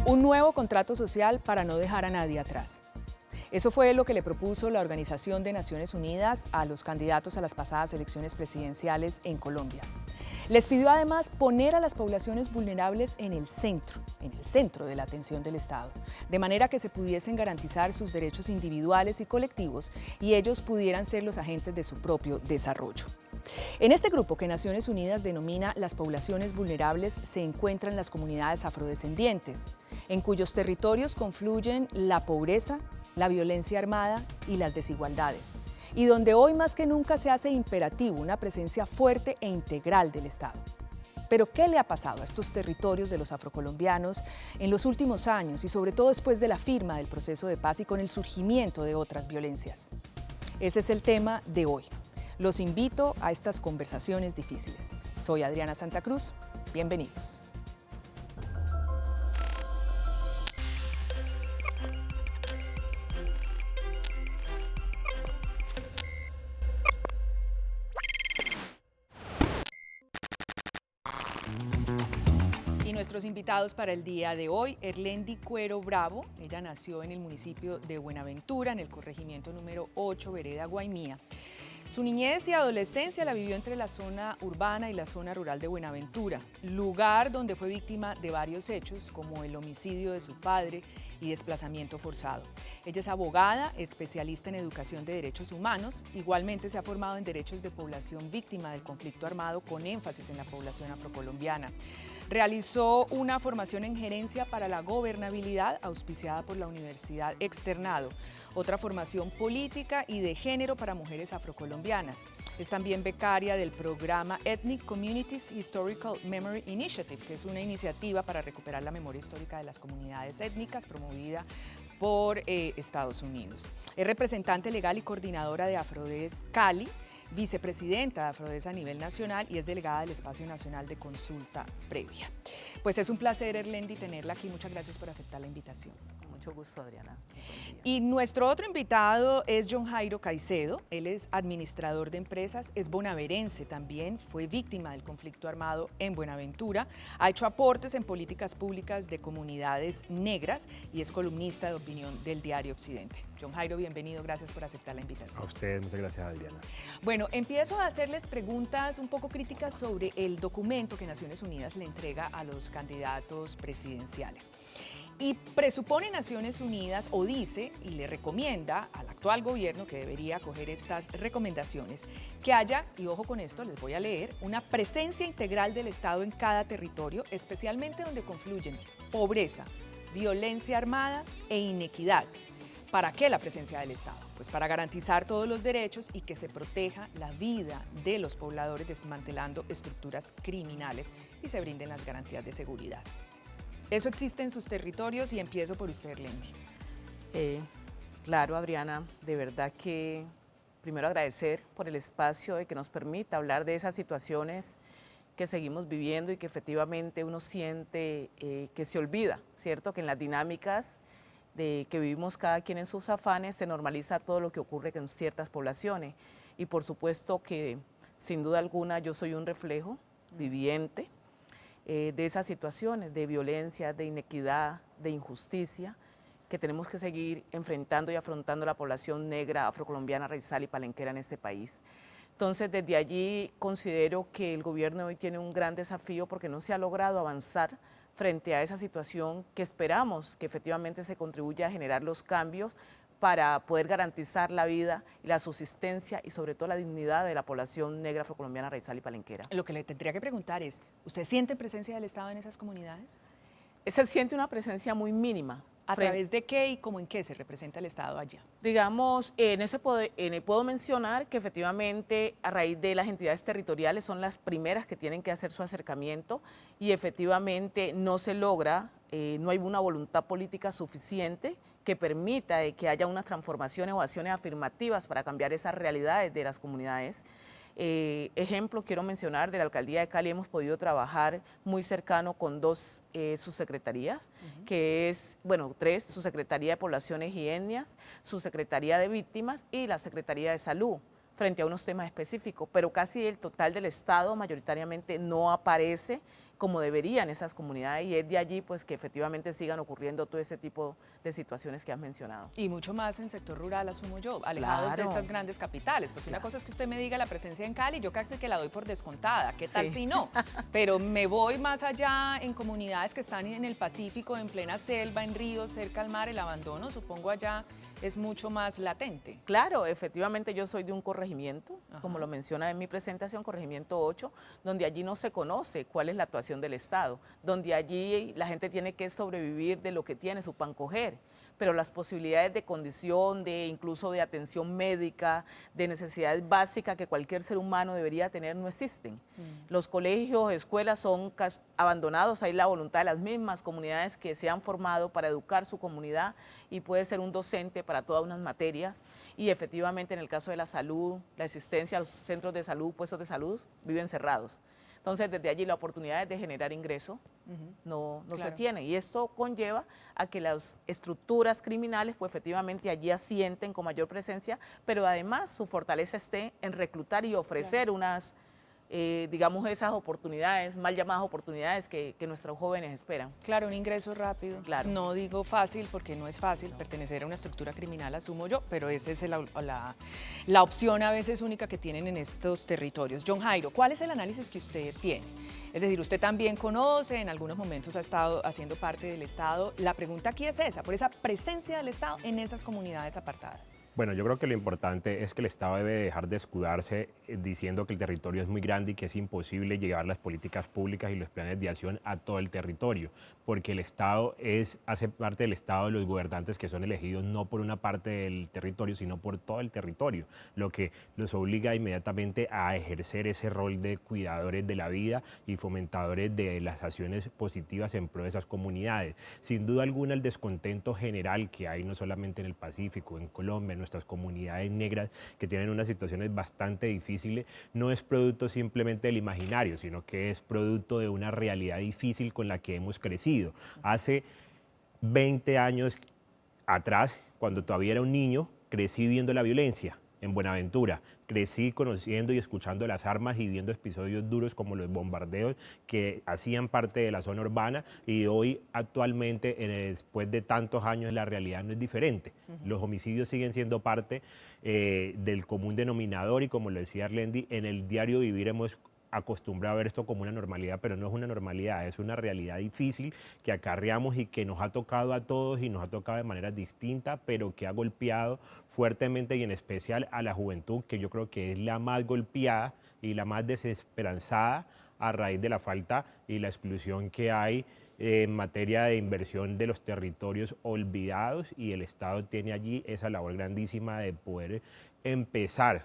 Un nuevo contrato social para no dejar a nadie atrás. Eso fue lo que le propuso la Organización de Naciones Unidas a los candidatos a las pasadas elecciones presidenciales en Colombia. Les pidió además poner a las poblaciones vulnerables en el centro de la atención del Estado, de manera que se pudiesen garantizar sus derechos individuales y colectivos y ellos pudieran ser los agentes de su propio desarrollo. En este grupo que Naciones Unidas denomina las poblaciones vulnerables se encuentran las comunidades afrodescendientes, en cuyos territorios confluyen la pobreza, la violencia armada y las desigualdades, y donde hoy más que nunca se hace imperativo una presencia fuerte e integral del Estado. Pero ¿qué le ha pasado a estos territorios de los afrocolombianos en los últimos años y sobre todo después de la firma del proceso de paz y con el surgimiento de otras violencias? Ese es el tema de hoy. Los invito a estas conversaciones difíciles. Soy Adriana Santa Cruz. Bienvenidos. Nuestros invitados para el día de hoy, Erlendi Cuero Bravo. Ella nació en el municipio de Buenaventura, en el corregimiento número 8, vereda Guaimía. Su niñez y adolescencia la vivió entre la zona urbana y la zona rural de Buenaventura, lugar donde fue víctima de varios hechos, como el homicidio de su padre y desplazamiento forzado. Ella es abogada, especialista en educación de derechos humanos, igualmente se ha formado en derechos de población víctima del conflicto armado con énfasis en la población afrocolombiana. Realizó una formación en gerencia para la gobernabilidad auspiciada por la Universidad Externado, otra formación política y de género para mujeres afrocolombianas. Es también becaria del programa Ethnic Communities Historical Memory Initiative, que es una iniciativa para recuperar la memoria histórica de las comunidades étnicas promovida por Estados Unidos. Es representante legal y coordinadora de Afrodes Cali, vicepresidenta de Afrodes a nivel nacional y es delegada del Espacio Nacional de Consulta Previa. Pues es un placer, Erlendi, tenerla aquí. Muchas gracias por aceptar la invitación. Con mucho gusto, Adriana. Y nuestro otro invitado es John Jairo Caicedo. Él es administrador de empresas, es bonaverense también, fue víctima del conflicto armado en Buenaventura, ha hecho aportes en políticas públicas de comunidades negras y es columnista de opinión del Diario Occidente. John Jairo, bienvenido, gracias por aceptar la invitación. A usted, muchas gracias, Adriana. Bueno, empiezo a hacerles preguntas un poco críticas sobre el documento que Naciones Unidas le entrega a los candidatos presidenciales. Y presupone Naciones Unidas, o dice, y le recomienda al actual gobierno que debería acoger estas recomendaciones, que haya, y ojo con esto, les voy a leer, una presencia integral del Estado en cada territorio, especialmente donde confluyen pobreza, violencia armada e inequidad. ¿Para qué la presencia del Estado? Pues para garantizar todos los derechos y que se proteja la vida de los pobladores desmantelando estructuras criminales y se brinden las garantías de seguridad. ¿Eso existe en sus territorios? Y empiezo por usted, Erlendi. Claro, Adriana, de verdad que primero agradecer por el espacio de que nos permita hablar de esas situaciones que seguimos viviendo y que efectivamente uno siente que se olvida, ¿cierto? Que en las dinámicas de que vivimos cada quien en sus afanes se normaliza todo lo que ocurre con ciertas poblaciones. Y por supuesto que sin duda alguna yo soy un reflejo viviente de esas situaciones de violencia, de inequidad, de injusticia que tenemos que seguir enfrentando y afrontando la población negra, afrocolombiana, raizal y palenquera en este país. Entonces, desde allí considero que el gobierno hoy tiene un gran desafío porque no se ha logrado avanzar frente a esa situación que esperamos que efectivamente se contribuya a generar los cambios para poder garantizar la vida y la subsistencia y sobre todo la dignidad de la población negra afrocolombiana, raizal y palenquera. Lo que le tendría que preguntar es, ¿usted siente presencia del Estado en esas comunidades? Se siente una presencia muy mínima. ¿A través de qué y cómo en qué se representa el Estado allá? Digamos, puedo mencionar que efectivamente a raíz de las entidades territoriales son las primeras que tienen que hacer su acercamiento y efectivamente no se logra, no hay una voluntad política suficiente que permita que haya unas transformaciones o acciones afirmativas para cambiar esas realidades de las comunidades. Ejemplo, quiero mencionar, de la Alcaldía de Cali hemos podido trabajar muy cercano con dos subsecretarías, que es, bueno, tres, Subsecretaría de Poblaciones y Etnias, Subsecretaría de Víctimas y la Secretaría de Salud, frente a unos temas específicos, pero casi el total del Estado mayoritariamente no aparece como deberían esas comunidades, y es de allí pues que efectivamente sigan ocurriendo todo ese tipo de situaciones que has mencionado. Y mucho más en sector rural, asumo yo, alejados de estas grandes capitales, porque una cosa es que usted me diga la presencia en Cali, yo casi que la doy por descontada, ¿qué tal si no? Pero me voy más allá en comunidades que están en el Pacífico, en plena selva, en ríos, cerca al mar, el abandono, supongo allá es mucho más latente. Claro, efectivamente yo soy de un corregimiento, como lo menciona en mi presentación, corregimiento 8, donde allí no se conoce cuál es la actuación del Estado, donde allí la gente tiene que sobrevivir de lo que tiene, su pan coger, pero las posibilidades de condición, de incluso de atención médica, de necesidades básicas que cualquier ser humano debería tener no existen. Los colegios, escuelas son abandonados, hay la voluntad de las mismas comunidades que se han formado para educar su comunidad y puede ser un docente para todas unas materias, y efectivamente en el caso de la salud, la existencia de los centros de salud, puestos de salud, viven cerrados. Entonces, desde allí la oportunidad de generar ingreso no se tiene, y esto conlleva a que las estructuras criminales pues efectivamente allí asienten con mayor presencia, pero además su fortaleza esté en reclutar y ofrecer unas, digamos, esas oportunidades, mal llamadas oportunidades que nuestros jóvenes esperan. Claro, un ingreso rápido. Claro. No digo fácil porque no es fácil pertenecer a una estructura criminal, asumo yo, pero esa es la opción a veces única que tienen en estos territorios. John Jairo, ¿cuál es el análisis que usted tiene? Es decir, usted también conoce, en algunos momentos ha estado haciendo parte del Estado. La pregunta aquí es esa, por esa presencia del Estado en esas comunidades apartadas. Bueno, yo creo que lo importante es que el Estado debe dejar de escudarse diciendo que el territorio es muy grande y que es imposible llevar las políticas públicas y los planes de acción a todo el territorio, porque el Estado hace parte del Estado de los gobernantes que son elegidos no por una parte del territorio, sino por todo el territorio, lo que los obliga inmediatamente a ejercer ese rol de cuidadores de la vida y fomentadores de las acciones positivas en pro de esas comunidades. Sin duda alguna, el descontento general que hay no solamente en el Pacífico, en Colombia, en nuestras comunidades negras que tienen unas situaciones bastante difíciles, no es producto simplemente del imaginario, sino que es producto de una realidad difícil con la que hemos crecido. Hace 20 años atrás, cuando todavía era un niño, crecí viendo la violencia en Buenaventura. Crecí conociendo y escuchando las armas y viendo episodios duros como los bombardeos que hacían parte de la zona urbana, y hoy actualmente, después de tantos años, la realidad no es diferente. Los homicidios siguen siendo parte del común denominador, y como lo decía Arlendi, en el diario vivir hemos acostumbrado a ver esto como una normalidad, pero no es una normalidad, es una realidad difícil que acarreamos y que nos ha tocado a todos y nos ha tocado de manera distinta, pero que ha golpeado fuertemente y en especial a la juventud, que yo creo que es la más golpeada y la más desesperanzada a raíz de la falta y la exclusión que hay en materia de inversión de los territorios olvidados, y el Estado tiene allí esa labor grandísima de poder empezar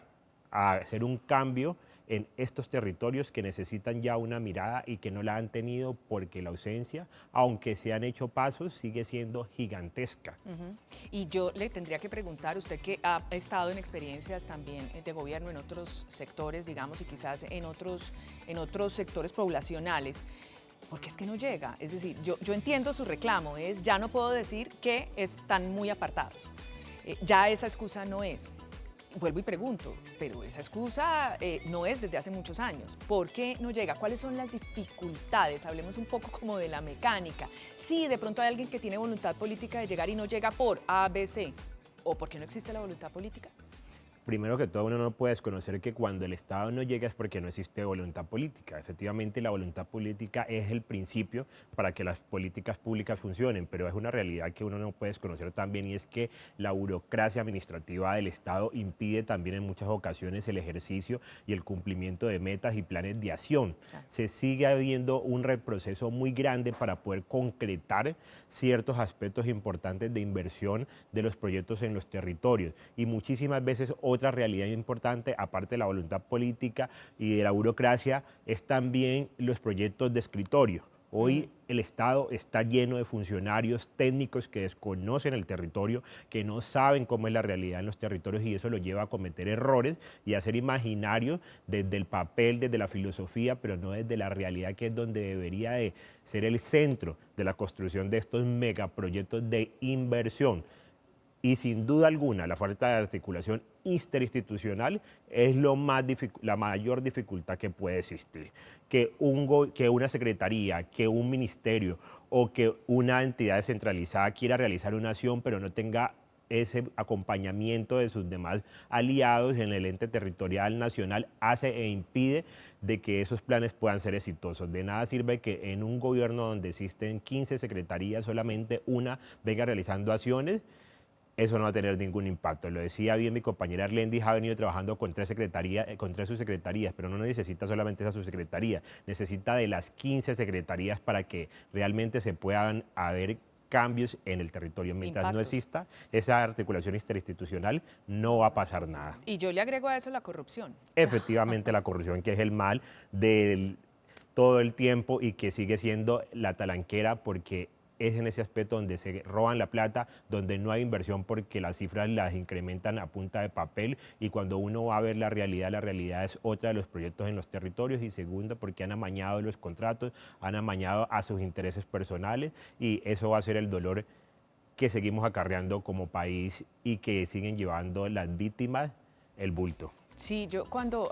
a hacer un cambio en estos territorios que necesitan ya una mirada y que no la han tenido porque la ausencia, aunque se han hecho pasos, sigue siendo gigantesca. Y yo le tendría que preguntar, usted que ha estado en experiencias también de gobierno en otros sectores, digamos, y quizás en otros sectores poblacionales, ¿por qué es que no llega? Es decir, yo entiendo su reclamo, ya no puedo decir que están muy apartados, ya esa excusa no es. Vuelvo y pregunto, pero esa excusa no es desde hace muchos años. ¿Por qué no llega? ¿Cuáles son las dificultades? Hablemos un poco como de la mecánica. Sí, de pronto hay alguien que tiene voluntad política de llegar y no llega por A, B, C. ¿O por qué no existe la voluntad política? Primero que todo, uno no puede desconocer que cuando el Estado no llega es porque no existe voluntad política. Efectivamente, la voluntad política es el principio para que las políticas públicas funcionen, pero es una realidad que uno no puede desconocer también, y es que la burocracia administrativa del Estado impide también en muchas ocasiones el ejercicio y el cumplimiento de metas y planes de acción. Se sigue habiendo un reproceso muy grande para poder concretar ciertos aspectos importantes de inversión de los proyectos en los territorios, y muchísimas veces otra realidad importante, aparte de la voluntad política y de la burocracia, es también los proyectos de escritorio. Hoy el Estado está lleno de funcionarios técnicos que desconocen el territorio, que no saben cómo es la realidad en los territorios, y eso lo lleva a cometer errores y a ser imaginarios desde el papel, desde la filosofía, pero no desde la realidad, que es donde debería de ser el centro de la construcción de estos megaproyectos de inversión. Y sin duda alguna, la falta de articulación interinstitucional es la mayor dificultad que puede existir. Que una secretaría, que un ministerio o que una entidad descentralizada quiera realizar una acción, pero no tenga ese acompañamiento de sus demás aliados en el ente territorial nacional, hace e impide de que esos planes puedan ser exitosos. De nada sirve que en un gobierno donde existen 15 secretarías, solamente una venga realizando acciones. Eso no va a tener ningún impacto. Lo decía bien mi compañera Arlendis, ha venido trabajando con tres subsecretarías, pero no necesita solamente esa subsecretaría, necesita de las 15 secretarías para que realmente se puedan haber cambios en el territorio. Mientras no exista esa articulación interinstitucional, no va a pasar nada. Y yo le agrego a eso la corrupción. Efectivamente, la corrupción, que es el mal de todo el tiempo y que sigue siendo la talanquera, porque es en ese aspecto donde se roban la plata, donde no hay inversión porque las cifras las incrementan a punta de papel, y cuando uno va a ver la realidad es otra de los proyectos en los territorios, y segundo, porque han amañado los contratos, han amañado a sus intereses personales, y eso va a ser el dolor que seguimos acarreando como país y que siguen llevando las víctimas el bulto. Sí, yo cuando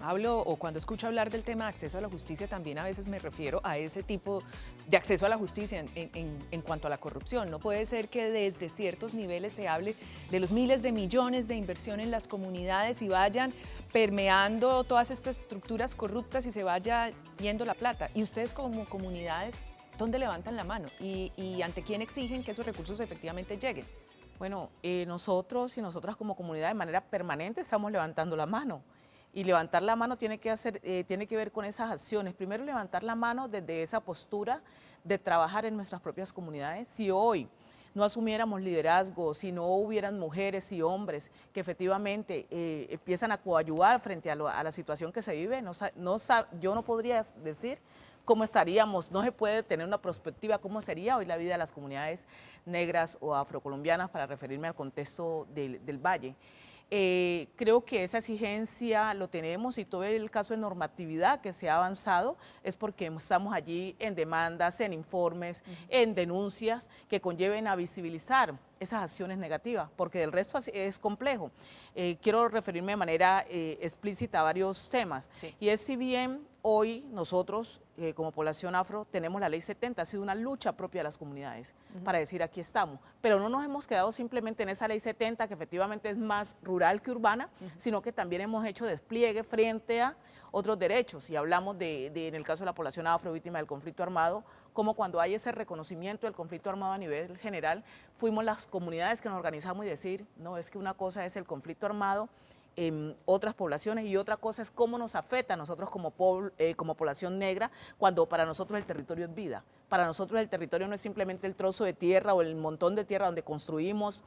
hablo o cuando escucho hablar del tema de acceso a la justicia, también a veces me refiero a ese tipo de acceso a la justicia en cuanto a la corrupción. No puede ser que desde ciertos niveles se hable de los miles de millones de inversión en las comunidades y vayan permeando todas estas estructuras corruptas y se vaya yendo la plata. Y ustedes como comunidades, ¿dónde levantan la mano? ¿Y ante quién exigen que esos recursos efectivamente lleguen? Bueno, nosotros y nosotras como comunidad de manera permanente estamos levantando la mano. Y levantar la mano tiene que ver con esas acciones. Primero, levantar la mano desde esa postura de trabajar en nuestras propias comunidades. Si hoy no asumiéramos liderazgo, si no hubieran mujeres y hombres que efectivamente empiezan a coadyuvar frente a la situación que se vive, yo no podría decir cómo estaríamos, no se puede tener una perspectiva cómo sería hoy la vida de las comunidades negras o afrocolombianas, para referirme al contexto del Valle. Creo que esa exigencia lo tenemos, y todo el caso de normatividad que se ha avanzado es porque estamos allí en demandas, en informes, en denuncias que conlleven a visibilizar esas acciones negativas, porque del resto es complejo. Quiero referirme de manera explícita a varios temas, y es si bien hoy nosotros como población afro tenemos la ley 70, ha sido una lucha propia de las comunidades para decir aquí estamos, pero no nos hemos quedado simplemente en esa ley 70 que efectivamente es más rural que urbana, sino que también hemos hecho despliegue frente a otros derechos, y hablamos en el caso de la población afro víctima del conflicto armado, como cuando hay ese reconocimiento del conflicto armado a nivel general, fuimos las comunidades que nos organizamos y decir, no, es que una cosa es el conflicto armado en otras poblaciones y otra cosa es cómo nos afecta a nosotros como población negra, cuando para nosotros el territorio es vida. Para nosotros el territorio no es simplemente el trozo de tierra o el montón de tierra donde construimos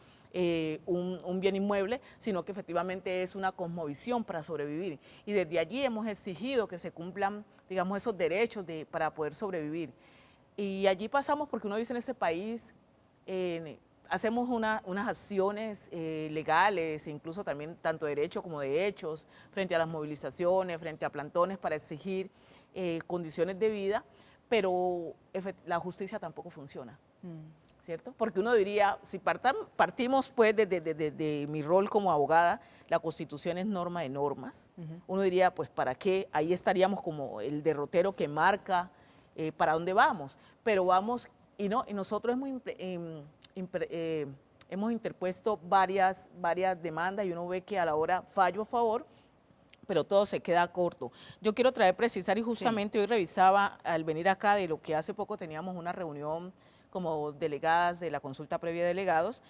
un bien inmueble, sino que efectivamente es una cosmovisión para sobrevivir. Y desde allí hemos exigido que se cumplan, digamos, esos derechos para poder sobrevivir. Y allí pasamos porque uno dice en este país, hacemos unas acciones legales, incluso también tanto de derecho como de hechos, frente a las movilizaciones, frente a plantones para exigir condiciones de vida, pero la justicia tampoco funciona, ¿cierto? Porque uno diría, si partimos pues de mi rol como abogada, la Constitución es norma de normas, uno diría, pues ¿para qué? Ahí estaríamos como el derrotero que marca para dónde vamos, pero vamos, y nosotros hemos interpuesto varias demandas, y uno ve que a la hora fallo a favor, pero todo se queda corto. Yo quiero precisar, y justamente hoy revisaba al venir acá de lo que hace poco teníamos una reunión como delegadas de la consulta previa de delegados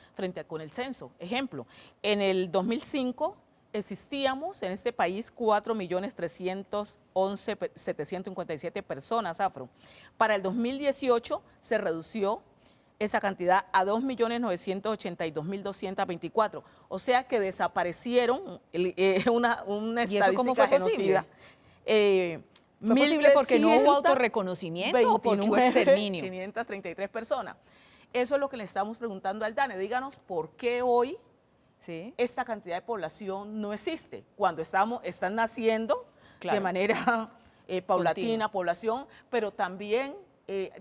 con el censo. Ejemplo, en el 2005 existíamos en este país 4.311.757 personas afro. Para el 2018 se redució esa cantidad a 2.982.224. O sea que desaparecieron una ¿Y eso cómo fue genocida. Fue posible porque no hubo autorreconocimiento o no hubo exterminio. 533 personas. Eso es lo que le estamos preguntando al DANE. Díganos por qué hoy esta cantidad de población no existe, cuando están naciendo de manera paulatina, población, pero también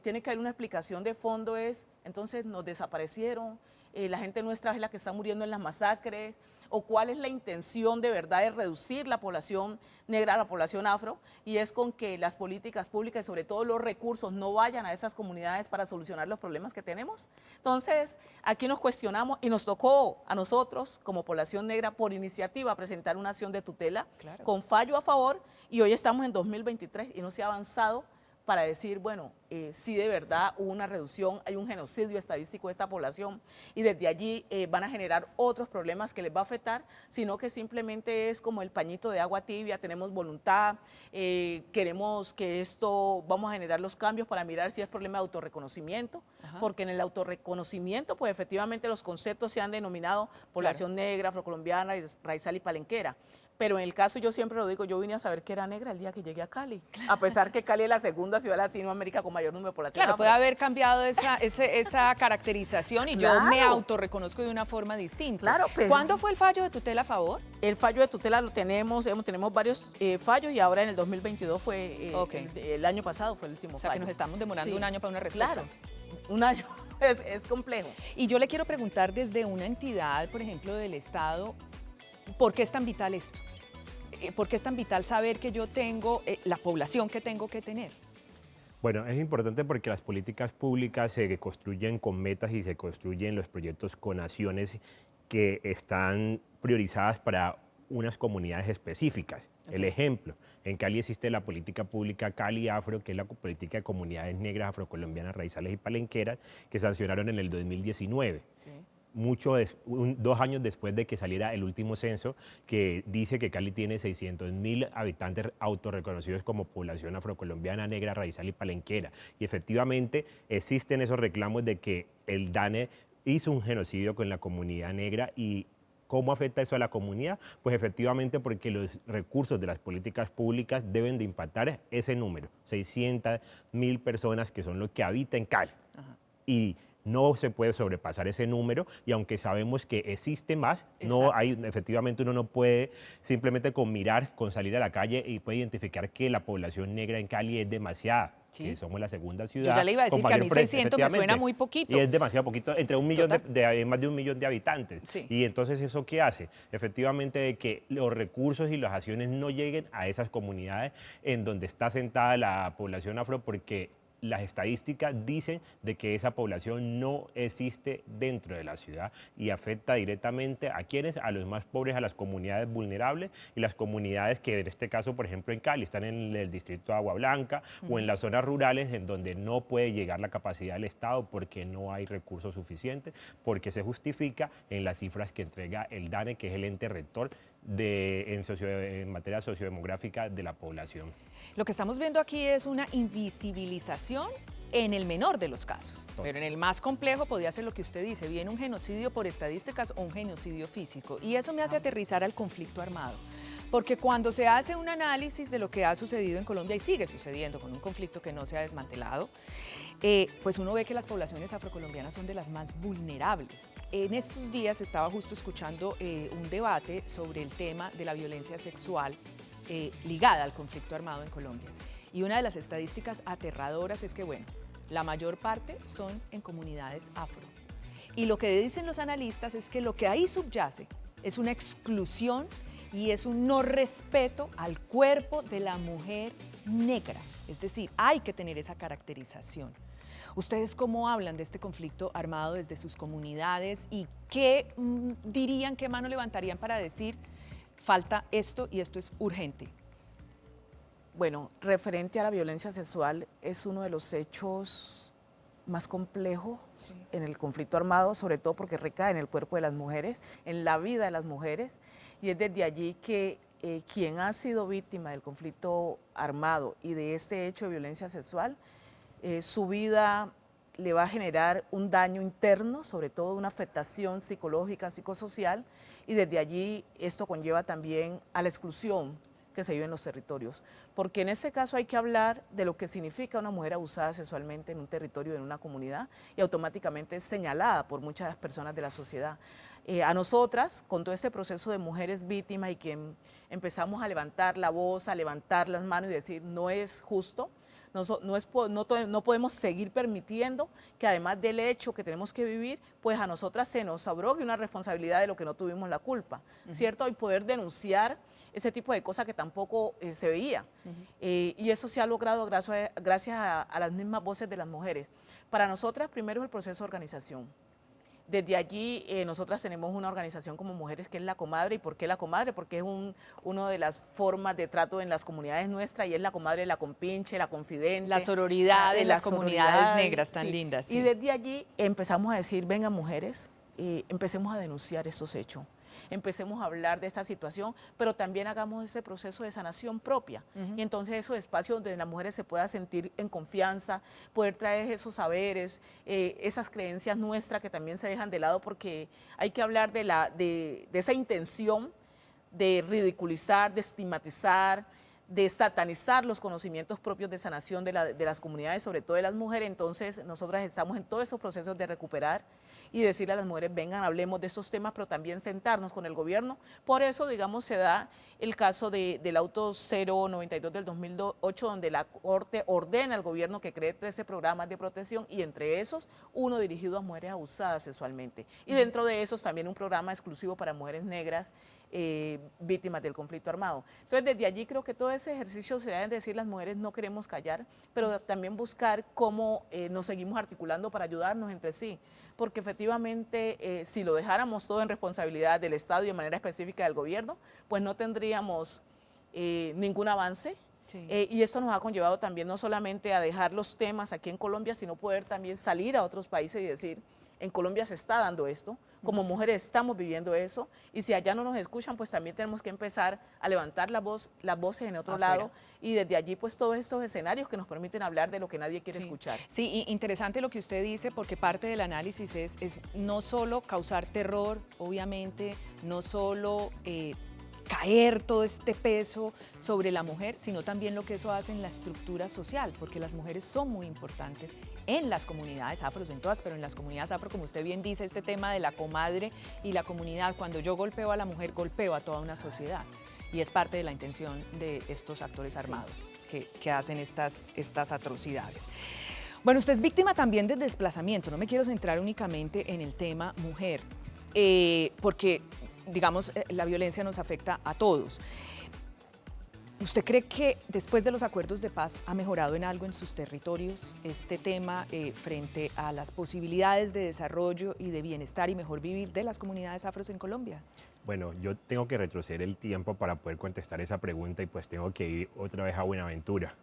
tiene que haber una explicación de fondo, entonces nos desaparecieron, la gente nuestra es la que está muriendo en las masacres, o cuál es la intención de verdad de reducir la población negra a la población afro, y es con que las políticas públicas y sobre todo los recursos no vayan a esas comunidades para solucionar los problemas que tenemos. Entonces, aquí nos cuestionamos y nos tocó a nosotros como población negra por iniciativa presentar una acción de tutela con fallo a favor, y hoy estamos en 2023 y no se ha avanzado para decir, bueno, si de verdad hubo una reducción, hay un genocidio estadístico de esta población y desde allí van a generar otros problemas que les va a afectar, sino que simplemente es como el pañito de agua tibia, tenemos voluntad, queremos que esto, vamos a generar los cambios para mirar si es problema de autorreconocimiento, porque en el autorreconocimiento, pues efectivamente los conceptos se han denominado población negra, afrocolombiana, raizal y palenquera. Pero en el caso, yo siempre lo digo, yo vine a saber que era negra el día que llegué a Cali, a pesar que Cali es la segunda ciudad de Latinoamérica con mayor número de población. Claro, puede haber cambiado esa caracterización y yo me autorreconozco de una forma distinta. Claro, pero ¿cuándo fue el fallo de tutela a favor? El fallo de tutela lo tenemos varios fallos, y ahora en el 2022 fue, el año pasado fue el último fallo. O sea, que nos estamos demorando un año para una respuesta. Claro, un año, es complejo. Y yo le quiero preguntar desde una entidad, por ejemplo, del Estado, ¿por qué es tan vital esto? ¿Por qué es tan vital saber que yo tengo la población que tengo que tener? Bueno, es importante porque las políticas públicas se construyen con metas y se construyen los proyectos con acciones que están priorizadas para unas comunidades específicas. El ejemplo, en Cali existe la política pública Cali Afro, que es la política de comunidades negras, afrocolombianas, raizales y palenqueras, que sancionaron en el 2019. Sí. 2 años después de que saliera el último censo, que dice que Cali tiene 600.000 habitantes autorreconocidos como población afrocolombiana, negra, raizal y palenquera. Y efectivamente existen esos reclamos de que el DANE hizo un genocidio con la comunidad negra. ¿Y cómo afecta eso a la comunidad? Pues efectivamente porque los recursos de las políticas públicas deben de impactar ese número, 600.000 personas que son los que habitan Cali. Ajá. Y no se puede sobrepasar ese número, y aunque sabemos que existe más, no hay, efectivamente uno no puede simplemente con mirar, con salir a la calle y puede identificar que la población negra en Cali es demasiada. Sí. Que somos la segunda ciudad. Yo ya le iba a decir que a mí 600 me suena muy poquito. Y es demasiado poquito, entre más de 1 millón de habitantes. Sí. Y entonces, ¿eso qué hace? Efectivamente, de que los recursos y las acciones no lleguen a esas comunidades en donde está asentada la población afro, porque las estadísticas dicen de que esa población no existe dentro de la ciudad y afecta directamente a quienes, a los más pobres, a las comunidades vulnerables y las comunidades que en este caso, por ejemplo, en Cali, están en el distrito de Agua Blanca o en las zonas rurales en donde no puede llegar la capacidad del Estado porque no hay recursos suficientes, porque se justifica en las cifras que entrega el DANE, que es el ente rector en materia sociodemográfica de la población. Lo que estamos viendo aquí es una invisibilización en el menor de los casos, pero en el más complejo podría ser lo que usted dice, viene un genocidio por estadísticas o un genocidio físico, y eso me hace aterrizar al conflicto armado. Porque cuando se hace un análisis de lo que ha sucedido en Colombia y sigue sucediendo con un conflicto que no se ha desmantelado, pues uno ve que las poblaciones afrocolombianas son de las más vulnerables. En estos días estaba justo escuchando un debate sobre el tema de la violencia sexual ligada al conflicto armado en Colombia. Y una de las estadísticas aterradoras es que, bueno, la mayor parte son en comunidades afro. Y lo que dicen los analistas es que lo que ahí subyace es una exclusión y es un no respeto al cuerpo de la mujer negra. Es decir, hay que tener esa caracterización. ¿Ustedes cómo hablan de este conflicto armado desde sus comunidades y qué dirían, qué mano levantarían para decir falta esto y esto es urgente? Bueno, referente a la violencia sexual, es uno de los hechos más complejos en el conflicto armado, sobre todo porque recae en el cuerpo de las mujeres, en la vida de las mujeres, y es desde allí que quien ha sido víctima del conflicto armado y de este hecho de violencia sexual, su vida le va a generar un daño interno, sobre todo una afectación psicológica, psicosocial, y desde allí esto conlleva también a la exclusión que se vive en los territorios, porque en este caso hay que hablar de lo que significa una mujer abusada sexualmente en un territorio, en una comunidad, y automáticamente es señalada por muchas personas de la sociedad. A nosotras, con todo este proceso de mujeres víctimas y que empezamos a levantar la voz, a levantar las manos y decir no es justo, No podemos seguir permitiendo que además del hecho que tenemos que vivir, pues a nosotras se nos abrogue una responsabilidad de lo que no tuvimos la culpa, ¿cierto? Y poder denunciar ese tipo de cosas que tampoco se veía. Y eso se ha logrado gracias a las mismas voces de las mujeres. Para nosotras, primero es el proceso de organización. Desde allí, nosotras tenemos una organización como mujeres que es la comadre. ¿Y por qué la comadre? Porque es una de las formas de trato en las comunidades nuestras, y es la comadre, la compinche, la confidente. La sororidad de las comunidades negras tan sí. lindas. Sí. Y desde allí empezamos a decir, venga mujeres, empecemos a denunciar estos hechos. Empecemos a hablar de esta situación, pero también hagamos ese proceso de sanación propia. Y entonces esos espacios donde las mujeres se puedan sentir en confianza, poder traer esos saberes, esas creencias nuestras que también se dejan de lado, porque hay que hablar de esa intención de ridiculizar, de estigmatizar, de satanizar los conocimientos propios de sanación de las comunidades, sobre todo de las mujeres. Entonces nosotras estamos en todos esos procesos de recuperar y decirle a las mujeres, vengan, hablemos de estos temas, pero también sentarnos con el gobierno. Por eso, digamos, se da el caso del auto 092 del 2008, donde la Corte ordena al gobierno que cree 13 programas de protección, y entre esos, uno dirigido a mujeres abusadas sexualmente. Y dentro de esos también un programa exclusivo para mujeres negras, víctimas del conflicto armado. Entonces, desde allí creo que todo ese ejercicio se deben decir, las mujeres no queremos callar, pero también buscar cómo nos seguimos articulando para ayudarnos entre sí, porque efectivamente si lo dejáramos todo en responsabilidad del Estado y de manera específica del gobierno, pues no tendríamos ningún avance. Sí. Y esto nos ha conllevado también no solamente a dejar los temas aquí en Colombia, sino poder también salir a otros países y decir, en Colombia se está dando esto, como mujeres estamos viviendo eso, y si allá no nos escuchan, pues también tenemos que empezar a levantar las voces en otro lado, y desde allí pues todos estos escenarios que nos permiten hablar de lo que nadie quiere escuchar. Sí, y interesante lo que usted dice, porque parte del análisis es no solo causar terror, obviamente, no solo caer todo este peso sobre la mujer, sino también lo que eso hace en la estructura social, porque las mujeres son muy importantes en las comunidades afros, en todas, pero en las comunidades afro, como usted bien dice, este tema de la comadre y la comunidad, cuando yo golpeo a la mujer, golpeo a toda una sociedad. Y es parte de la intención de estos actores armados que hacen estas atrocidades. Bueno, usted es víctima también del desplazamiento, no me quiero centrar únicamente en el tema mujer, porque digamos, la violencia nos afecta a todos. ¿Usted cree que después de los acuerdos de paz ha mejorado en algo en sus territorios este tema frente a las posibilidades de desarrollo y de bienestar y mejor vivir de las comunidades afros en Colombia? Bueno, yo tengo que retroceder el tiempo para poder contestar esa pregunta, y pues tengo que ir otra vez a Buenaventura.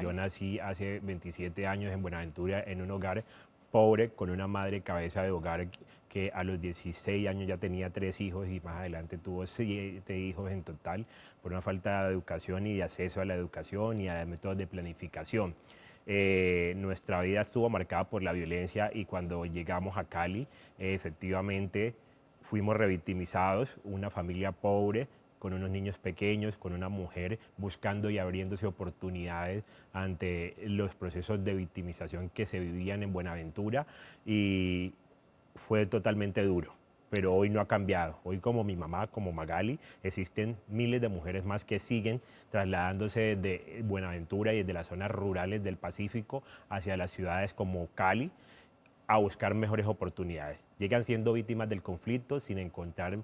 Yo nací hace 27 años en Buenaventura, en un hogar pobre, con una madre cabeza de hogar que a los 16 años ya tenía 3 hijos y más adelante tuvo 7 hijos en total, por una falta de educación y de acceso a la educación y a métodos de planificación. Nuestra vida estuvo marcada por la violencia, y cuando llegamos a Cali, efectivamente fuimos revictimizados, una familia pobre, con unos niños pequeños, con una mujer buscando y abriéndose oportunidades ante los procesos de victimización que se vivían en Buenaventura, y fue totalmente duro. Pero hoy no ha cambiado. Hoy, como mi mamá, como Magali, existen miles de mujeres más que siguen trasladándose de Buenaventura y desde las zonas rurales del Pacífico hacia las ciudades como Cali a buscar mejores oportunidades. Llegan siendo víctimas del conflicto sin encontrar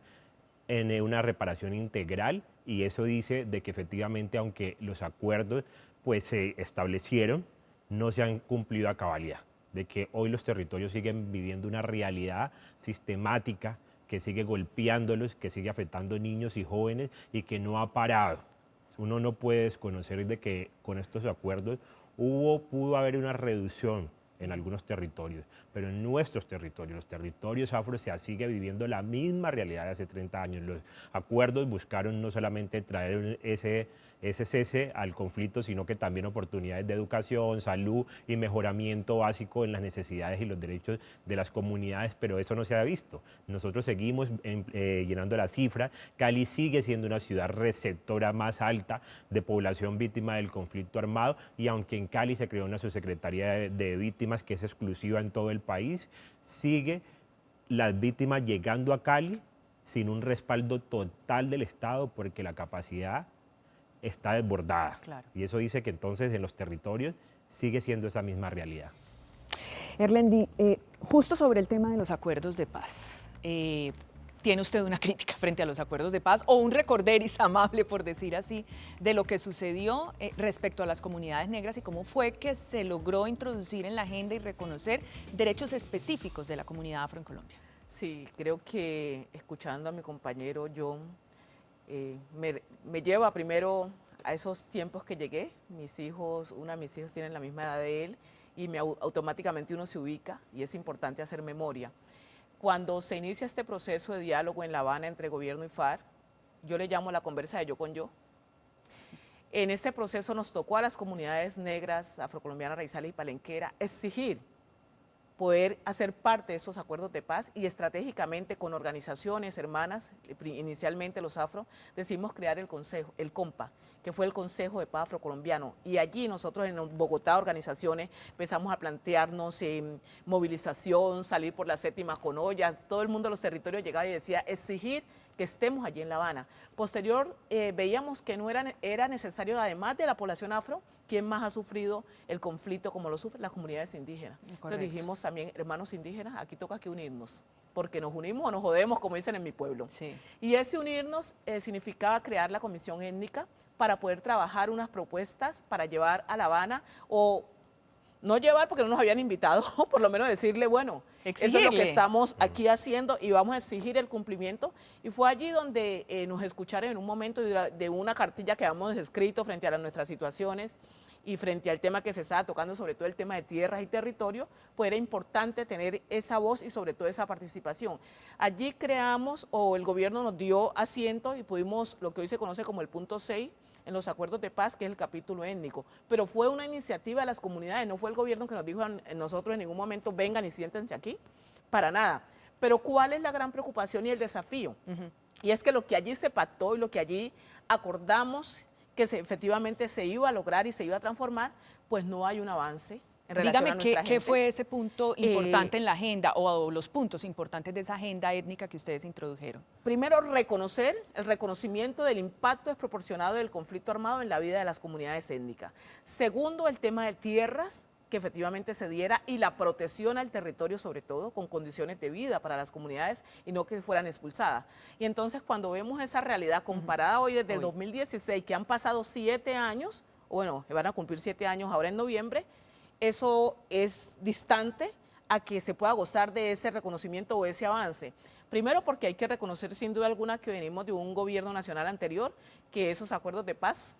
en una reparación integral, y eso dice de que efectivamente, aunque los acuerdos pues se establecieron, no se han cumplido a cabalidad, de que hoy los territorios siguen viviendo una realidad sistemática que sigue golpeándolos, que sigue afectando niños y jóvenes, y que no ha parado. Uno no puede desconocer de que con estos acuerdos pudo haber una reducción en algunos territorios, pero en nuestros territorios, los territorios afro, se sigue viviendo la misma realidad de hace 30 años. Los acuerdos buscaron no solamente traer ese cese al conflicto, sino que también oportunidades de educación, salud y mejoramiento básico en las necesidades y los derechos de las comunidades, pero eso no se ha visto. Nosotros seguimos llenando la cifra. Cali sigue siendo una ciudad receptora más alta de población víctima del conflicto armado, y aunque en Cali se creó una subsecretaría de víctimas que es exclusiva en todo el país, sigue las víctimas llegando a Cali sin un respaldo total del Estado, porque la capacidad está desbordada. Claro. Y eso dice que entonces en los territorios sigue siendo esa misma realidad. Erlendi, justo sobre el tema de los acuerdos de paz, ¿tiene usted una crítica frente a los acuerdos de paz o un recorderis amable, por decir así, de lo que sucedió respecto a las comunidades negras y cómo fue que se logró introducir en la agenda y reconocer derechos específicos de la comunidad afro en Colombia? Sí, creo que escuchando a mi compañero John, me lleva primero a esos tiempos que llegué. Uno de mis hijos tiene la misma edad de él y automáticamente uno se ubica y es importante hacer memoria. Cuando se inicia este proceso de diálogo en La Habana entre gobierno y FARC, yo le llamo la conversa de yo con yo. En este proceso nos tocó a las comunidades negras, afrocolombianas, raizales y palenquera exigir poder hacer parte de esos acuerdos de paz y estratégicamente con organizaciones hermanas, inicialmente los afro, decidimos crear el consejo, el COMPA, que fue el Consejo de Paz Afrocolombiano. Y allí nosotros en Bogotá, organizaciones, empezamos a plantearnos movilización, salir por la séptima con ollas, todo el mundo de los territorios llegaba y decía exigir que estemos allí en La Habana. Posterior, veíamos que no era necesario, además de la población afro, ¿quién más ha sufrido el conflicto como lo sufren las comunidades indígenas? Correcto. Entonces dijimos también, hermanos indígenas, aquí toca que unirnos, porque nos unimos o nos jodemos, como dicen en mi pueblo. Sí. Y ese unirnos significaba crear la comisión étnica para poder trabajar unas propuestas para llevar a La Habana o no llevar porque no nos habían invitado, por lo menos decirle, bueno, exigirle. Eso es lo que estamos aquí haciendo y vamos a exigir el cumplimiento. Y fue allí donde nos escucharon en un momento de una cartilla que habíamos escrito frente a nuestras situaciones y frente al tema que se estaba tocando, sobre todo el tema de tierras y territorio, pues era importante tener esa voz y sobre todo esa participación. Allí creamos, o el gobierno nos dio asiento y pudimos, lo que hoy se conoce como el punto 6, en los acuerdos de paz, que es el capítulo étnico. Pero fue una iniciativa de las comunidades, no fue el gobierno que nos dijo a nosotros en ningún momento, vengan y siéntense aquí, para nada. Pero ¿cuál es la gran preocupación y el desafío? Y es que lo que allí se pactó y lo que allí acordamos que efectivamente se iba a lograr y se iba a transformar, pues no hay un avance. Dígame, ¿qué fue ese punto importante en la agenda o los puntos importantes de esa agenda étnica que ustedes introdujeron? Primero, el reconocimiento del impacto desproporcionado del conflicto armado en la vida de las comunidades étnicas. Segundo, el tema de tierras, que efectivamente se diera, y la protección al territorio, sobre todo, con condiciones de vida para las comunidades y no que fueran expulsadas. Y entonces, cuando vemos esa realidad comparada hoy desde el 2016, que han pasado 7 años, bueno, se van a cumplir 7 años ahora en noviembre, eso es distante a que se pueda gozar de ese reconocimiento o ese avance. Primero porque hay que reconocer sin duda alguna que venimos de un gobierno nacional anterior, que esos acuerdos de paz,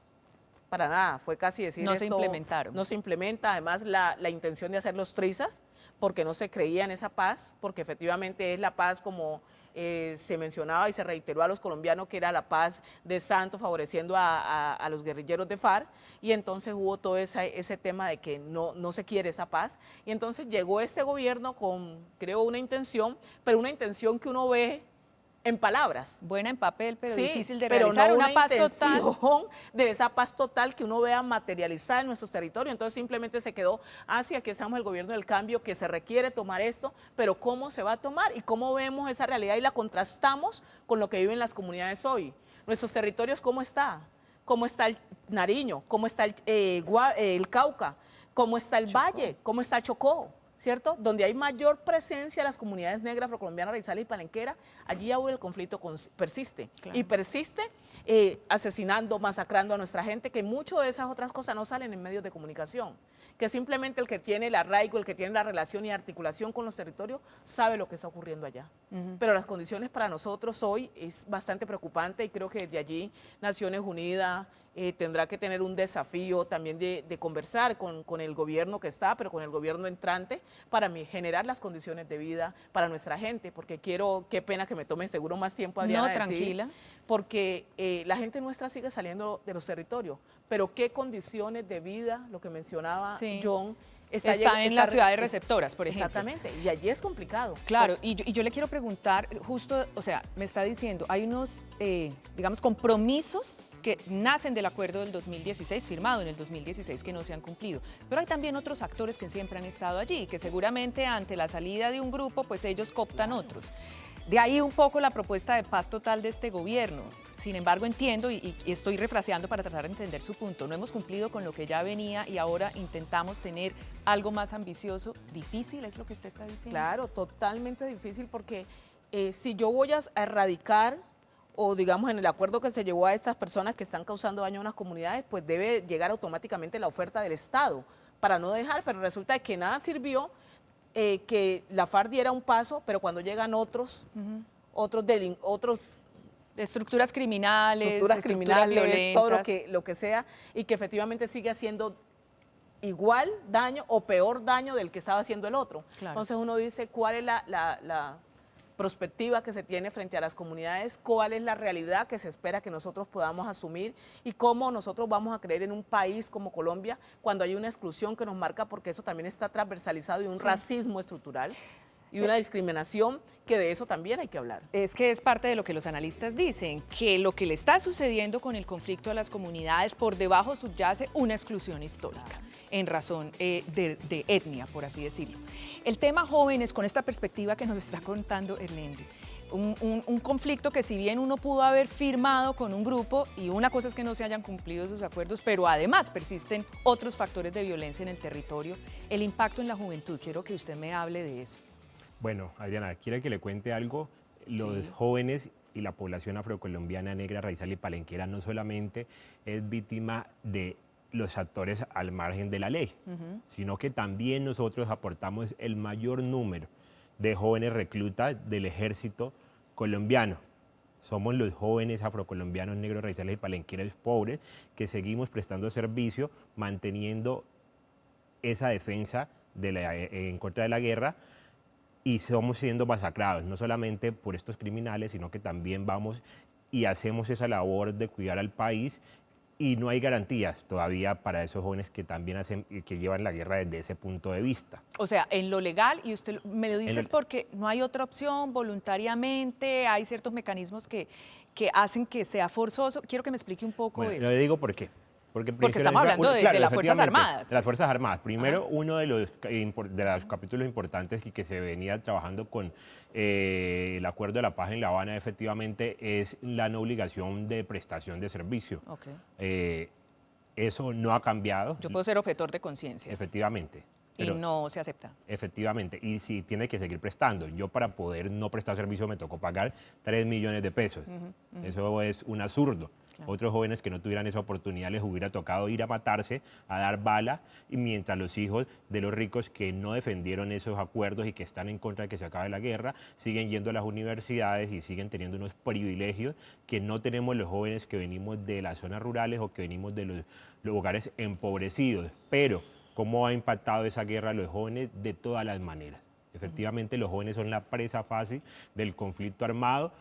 para nada, fue casi decir no se implementaron. No se implementa, además la intención de hacer los trizas, porque no se creía en esa paz, porque efectivamente es la paz como se mencionaba y se reiteró a los colombianos que era la paz de Santos favoreciendo a los guerrilleros de FARC, y entonces hubo todo ese tema de que no se quiere esa paz, y entonces llegó este gobierno con, creo, una intención, pero una intención que uno ve en palabras. Buena en papel, pero sí, difícil de pero realizar, no una paz total. De esa paz total que uno vea materializada en nuestros territorios. Entonces simplemente se quedó hacia que estamos el gobierno del cambio, que se requiere tomar esto, pero ¿cómo se va a tomar? Y cómo vemos esa realidad y la contrastamos con lo que viven las comunidades hoy. Nuestros territorios, ¿cómo está? ¿Cómo está el Nariño? ¿Cómo está el Cauca? ¿Cómo está el Valle? ¿Cómo está Chocó? ¿Cierto? Donde hay mayor presencia de las comunidades negras, afrocolombianas, raizales y palenqueras, allí aún el conflicto persiste. Claro. Y persiste asesinando, masacrando a nuestra gente, que muchas de esas otras cosas no salen en medios de comunicación. Que simplemente el que tiene el arraigo, el que tiene la relación y articulación con los territorios, sabe lo que está ocurriendo allá. Pero las condiciones para nosotros hoy es bastante preocupante y creo que desde allí Naciones Unidas tendrá que tener un desafío también de conversar con el gobierno que está, pero con el gobierno entrante, para generar las condiciones de vida para nuestra gente, porque qué pena que me tomen seguro más tiempo, Adriana, no, tranquila. Porque la gente nuestra sigue saliendo de los territorios, pero qué condiciones de vida, lo que mencionaba John, están en las ciudades receptoras, por ejemplo. Exactamente, y allí es complicado. Claro, y yo le quiero preguntar, justo, o sea, me está diciendo, hay unos, digamos, compromisos que nacen del acuerdo del 2016, firmado en el 2016, que no se han cumplido. Pero hay también otros actores que siempre han estado allí y que seguramente ante la salida de un grupo, pues ellos cooptan otros. De ahí un poco la propuesta de paz total de este gobierno. Sin embargo, entiendo y estoy refraseando para tratar de entender su punto. No hemos cumplido con lo que ya venía y ahora intentamos tener algo más ambicioso. ¿Difícil es lo que usted está diciendo? Claro, totalmente difícil porque si yo voy a erradicar o digamos en el acuerdo que se llevó a estas personas que están causando daño a unas comunidades, pues debe llegar automáticamente la oferta del Estado para no dejar, pero resulta que nada sirvió que la FARC diera un paso, pero cuando llegan otros Estructuras criminales, violentas, todo violentas. lo que sea, y que efectivamente sigue haciendo igual daño o peor daño del que estaba haciendo el otro. Claro. Entonces uno dice cuál es la perspectiva que se tiene frente a las comunidades, cuál es la realidad que se espera que nosotros podamos asumir y cómo nosotros vamos a creer en un país como Colombia cuando hay una exclusión que nos marca, porque eso también está transversalizado, y un racismo estructural y una discriminación, que de eso también hay que hablar. Es que es parte de lo que los analistas dicen, que lo que le está sucediendo con el conflicto a las comunidades, por debajo subyace una exclusión histórica, en razón de etnia, por así decirlo. El tema jóvenes, con esta perspectiva que nos está contando Erlendi, un conflicto que si bien uno pudo haber firmado con un grupo, y una cosa es que no se hayan cumplido esos acuerdos, pero además persisten otros factores de violencia en el territorio, el impacto en la juventud, quiero que usted me hable de eso. Bueno, Adriana, quiere que le cuente algo. Los jóvenes y la población afrocolombiana, negra, raizal y palenquera no solamente es víctima de los actores al margen de la ley, sino que también nosotros aportamos el mayor número de jóvenes reclutas del ejército colombiano. Somos los jóvenes afrocolombianos, negros, raizales y palenqueros pobres que seguimos prestando servicio, manteniendo esa defensa en contra de la guerra, y somos siendo masacrados, no solamente por estos criminales, sino que también vamos y hacemos esa labor de cuidar al país, y no hay garantías todavía para esos jóvenes que también que llevan la guerra desde ese punto de vista. O sea, en lo legal, y usted me lo dice es porque no hay otra opción, voluntariamente, hay ciertos mecanismos que hacen que sea forzoso. Quiero que me explique un poco eso. Yo le digo por qué. Porque estamos hablando de las Fuerzas Armadas. De las Fuerzas Armadas. Primero, uno de los capítulos importantes y que se venía trabajando con el Acuerdo de la Paz en La Habana, efectivamente, es la no obligación de prestación de servicio. Okay. Eso no ha cambiado. Yo puedo ser objetor de conciencia. Efectivamente. Y no se acepta. Efectivamente, y sí tiene que seguir prestando. Yo, para poder no prestar servicio, me tocó pagar 3 millones de pesos. Eso es un absurdo. Claro. Otros jóvenes que no tuvieran esa oportunidad les hubiera tocado ir a matarse, a dar bala, y mientras los hijos de los ricos que no defendieron esos acuerdos y que están en contra de que se acabe la guerra, siguen yendo a las universidades y siguen teniendo unos privilegios que no tenemos los jóvenes que venimos de las zonas rurales o que venimos de los hogares empobrecidos. Pero ¿cómo ha impactado esa guerra a los jóvenes? De todas las maneras. Efectivamente, los jóvenes son la presa fácil del conflicto armado,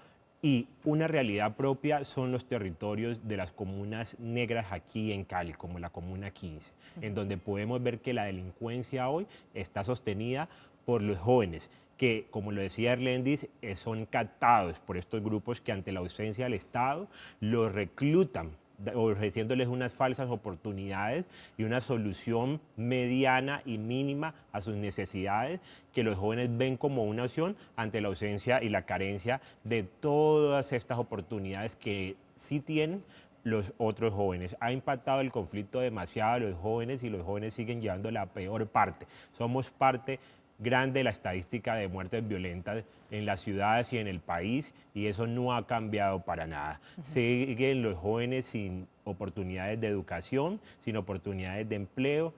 y una realidad propia son los territorios de las comunas negras aquí en Cali, como la Comuna 15, en donde podemos ver que la delincuencia hoy está sostenida por los jóvenes, que, como lo decía Erlendis, son captados por estos grupos que ante la ausencia del Estado los reclutan, ofreciéndoles unas falsas oportunidades y una solución mediana y mínima a sus necesidades, que los jóvenes ven como una opción ante la ausencia y la carencia de todas estas oportunidades que sí tienen los otros jóvenes. Ha impactado el conflicto demasiado a los jóvenes, y los jóvenes siguen llevando la peor parte. Somos parte grande de la estadística de muertes violentas en las ciudades y en el país, y eso no ha cambiado para nada. Siguen los jóvenes sin oportunidades de educación, sin oportunidades de empleo,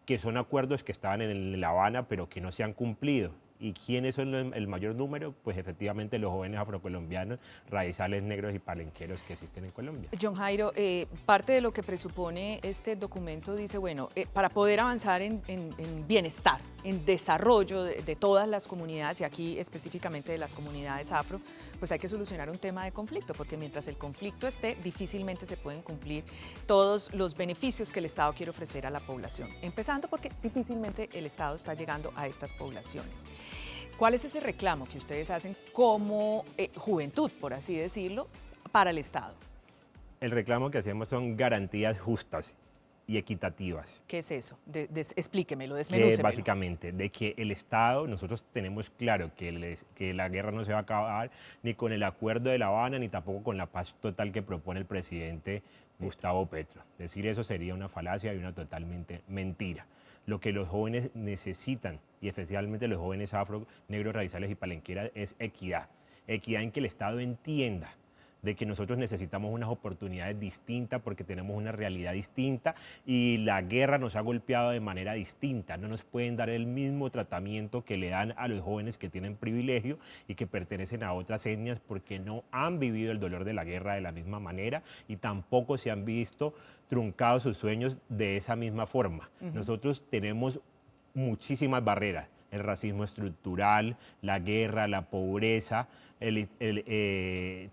que son acuerdos que estaban en La Habana pero que no se han cumplido. ¿Y quiénes son el mayor número? Pues efectivamente los jóvenes afrocolombianos, raizales, negros y palenqueros que existen en Colombia. John Jairo, parte de lo que presupone este documento dice, bueno, para poder avanzar en bienestar, en desarrollo de todas las comunidades, y aquí específicamente de las comunidades afro, pues hay que solucionar un tema de conflicto, porque mientras el conflicto esté, difícilmente se pueden cumplir todos los beneficios que el Estado quiere ofrecer a la población, empezando porque difícilmente el Estado está llegando a estas poblaciones. ¿Cuál es ese reclamo que ustedes hacen como juventud, por así decirlo, para el Estado? El reclamo que hacemos son garantías justas y equitativas. ¿Qué es eso? Explíquemelo, Que desmenúcemelo. básicamente de que el Estado, nosotros tenemos claro que la guerra no se va a acabar ni con el acuerdo de La Habana ni tampoco con la paz total que propone el presidente Gustavo Petro. Decir eso sería una falacia y una totalmente mentira. Lo que los jóvenes necesitan, y especialmente los jóvenes afro, negros, raizales y palenqueras, es equidad. Equidad en que el Estado entienda de que nosotros necesitamos unas oportunidades distintas porque tenemos una realidad distinta y la guerra nos ha golpeado de manera distinta. No nos pueden dar el mismo tratamiento que le dan a los jóvenes que tienen privilegio y que pertenecen a otras etnias porque no han vivido el dolor de la guerra de la misma manera y tampoco se han visto truncados sus sueños de esa misma forma. Nosotros tenemos muchísimas barreras. El racismo estructural, la guerra, la pobreza,